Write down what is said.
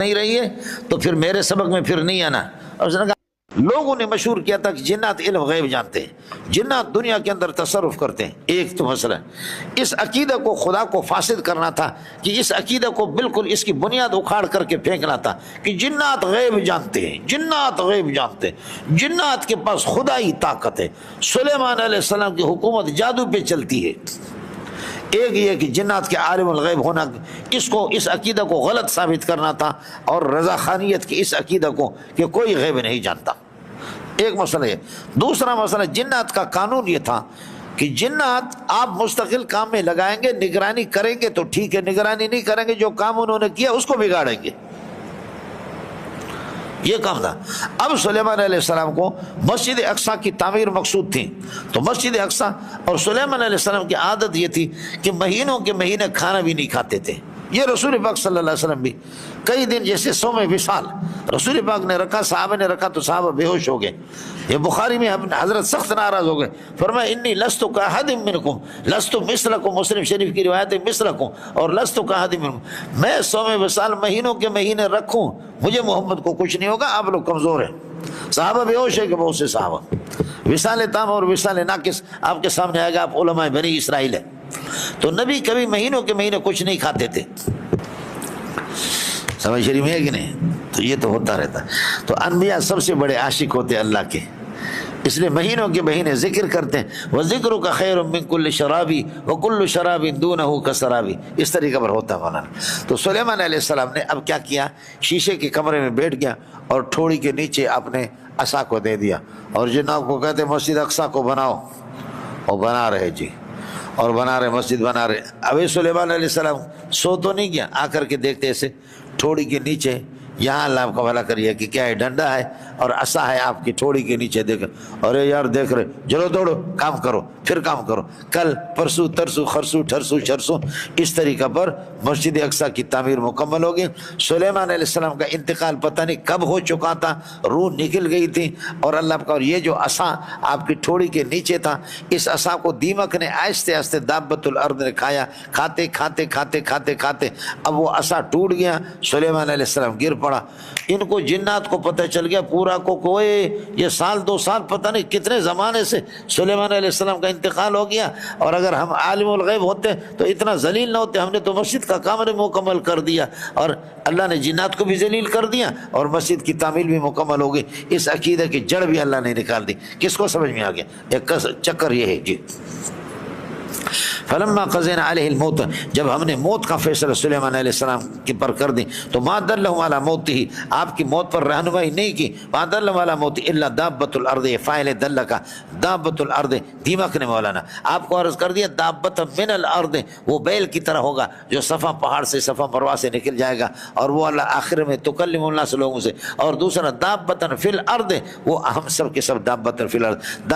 نہیں رہی ہے تو پھر میرے سبق میں پھر نہیں آنا۔ اور اس نے کہا لوگوں نے مشہور کیا تھا کہ جنات علم غیب جانتے ہیں، جنات دنیا کے اندر تصرف کرتے ہیں۔ ایک تو مسئلہ اس عقیدہ کو خدا کو فاسد کرنا تھا کہ اس عقیدہ کو بالکل اس کی بنیاد اکھاڑ کر کے پھینکنا تھا کہ جنات غیب جانتے ہیں، جنات غیب جانتے ہیں، جنات کے پاس خدائی طاقت ہے۔ سلیمان علیہ السلام کی حکومت جادو پہ چلتی ہے۔ ایک یہ کہ جنات کے عالم الغیب ہونا، اس عقیدہ کو غلط ثابت کرنا تھا، اور رضا خانیت کی اس عقیدہ کو کہ کوئی غیب نہیں جانتا۔ ایک مسئلہ ہے۔ دوسرا مسئلہ جنات کا قانون یہ تھا کہ جنات آپ مستقل کام میں لگائیں گے، نگرانی کریں گے تو ٹھیک ہے، نگرانی نہیں کریں گے جو کام انہوں نے کیا اس کو بگاڑیں گے، یہ کام تھا۔ اب سلیمان علیہ السلام کو مسجد اقصی کی تعمیر مقصود تھی، تو مسجد اقصی اور سلیمان علیہ السلام کی عادت یہ تھی کہ مہینوں کے مہینے کھانا بھی نہیں کھاتے تھے۔ یہ رسول پاک صلی اللہ علیہ وسلم بھی کئی دن، جیسے صوم وصال رسول پاک نے رکھا، صحابہ نے رکھا تو صحابہ بے ہوش ہو گئے۔ یہ بخاری میں حضرت سخت ناراض ہو گئے، فرمایا انی لست کاحد منکم لست مثلکم، مسلم شریف کی روایت ہے مثلکم اور لست کاحد منکم، میں صوم وصال مہینوں کے مہینے رکھوں، مجھے محمد کو کچھ نہیں ہوگا، آپ لوگ کمزور ہیں۔ صحابہ بے ہوش ہے کہ بہت سے صحابہ وصال تام اور وصال ناقص آپ کے سامنے آئے گا، آپ علماء بنی اسرائیل ہے۔ تو نبی کبھی مہینوں کے مہینے کچھ نہیں کھاتے تھے، سمجھ شریف ہے کہ نہیں؟ تو یہ تو ہوتا رہتا۔ تو انبیاء سب سے بڑے عاشق ہوتے اللہ کے، اس لیے مہینوں کے مہینے ذکر کرتے ہیں۔ وَذِكْرُكَ خَيْرٌ مِّن كُلِّ شَرَابٍ وَكُلُّ شَرَابٍ دُونَهُ كَسَرَابٍ، اس طریقے پر ہوتا مولانا۔ تو سلیمان علیہ السلام نے اب کیا کیا، شیشے کے کمرے میں بیٹھ گیا اور ٹھوڑی کے نیچے اپنے عصا کو دے دیا، اور جناب کو کہتے مسجد اقصی کو بناؤ، اور بنا رہے جی، اور بنا رہے، مسجد بنا رہے۔ اب سلیمان علیہ السلام سو تو نہیں گیا، آ کر کے دیکھتے ایسے ٹھوڑی کے نیچے، یہاں اللہ آپ کا بھلا کریے کہ کیا ہے، ڈنڈا ہے اور عصا ہے آپ کی ٹھوڑی کے نیچے، دیکھ ارے یار دیکھ رہے، چلو دوڑو کام کرو، پھر کام کرو، کل پرسو ترسو خرسو ٹھرسو شرسو، اس طریقہ پر مسجد اقصی کی تعمیر مکمل ہوگی۔ سلیمان علیہ السلام کا انتقال پتہ نہیں کب ہو چکا تھا، روح نکل گئی تھی، اور اللہ کا، اور یہ جو عصا آپ کی ٹھوڑی کے نیچے تھا، اس عصا کو دیمک نے آہستہ آہستہ دابۃ الارض نے کھایا، کھاتے کھاتے کھاتے کھاتے کھاتے اب وہ عصا ٹوٹ گیا، سلیمان علیہ السلام گر پڑا۔ ان کو جنات کو پتہ چل گیا پورا کو، کوئی یہ سال دو سال پتہ نہیں کتنے زمانے سے سلیمان علیہ السلام کا انتقال ہو گیا، اور اگر ہم عالم الغیب ہوتے تو اتنا ذلیل نہ ہوتے، ہم نے تو مسجد کا کام مکمل کر دیا، اور اللہ نے جنات کو بھی ذلیل کر دیا اور مسجد کی تعمیر بھی مکمل ہو گئی۔ اس عقیدہ کی جڑ بھی اللہ نے نکال دی۔ کس کو سمجھ میں آ گیا؟ ایک چکر یہ ہے جی۔ فلما قضینا علیہ الموت، جب ہم نے موت کا فیصلہ سلیمان علیہ السلام کی پر کر دی، تو ما دلهم علی موتہ، آپ کی موت پر رہنمائی نہیں کی، ما دلهم علی موتہ الا دابۃ الارض، فاعل دل کا دابۃ الارض دیمک نے مولانا آپ کو عرض کر دیا، دابۃ من الارض، وہ بیل کی طرح ہوگا جو صفا پہاڑ سے، صفا مروہ سے نکل جائے گا، اور وہ اللہ آخر میں تکلم الناس لوگوں سے، اور دوسرا دابۃ فی الارض، وہ ہم سب کے سب دابۃ فی الارض،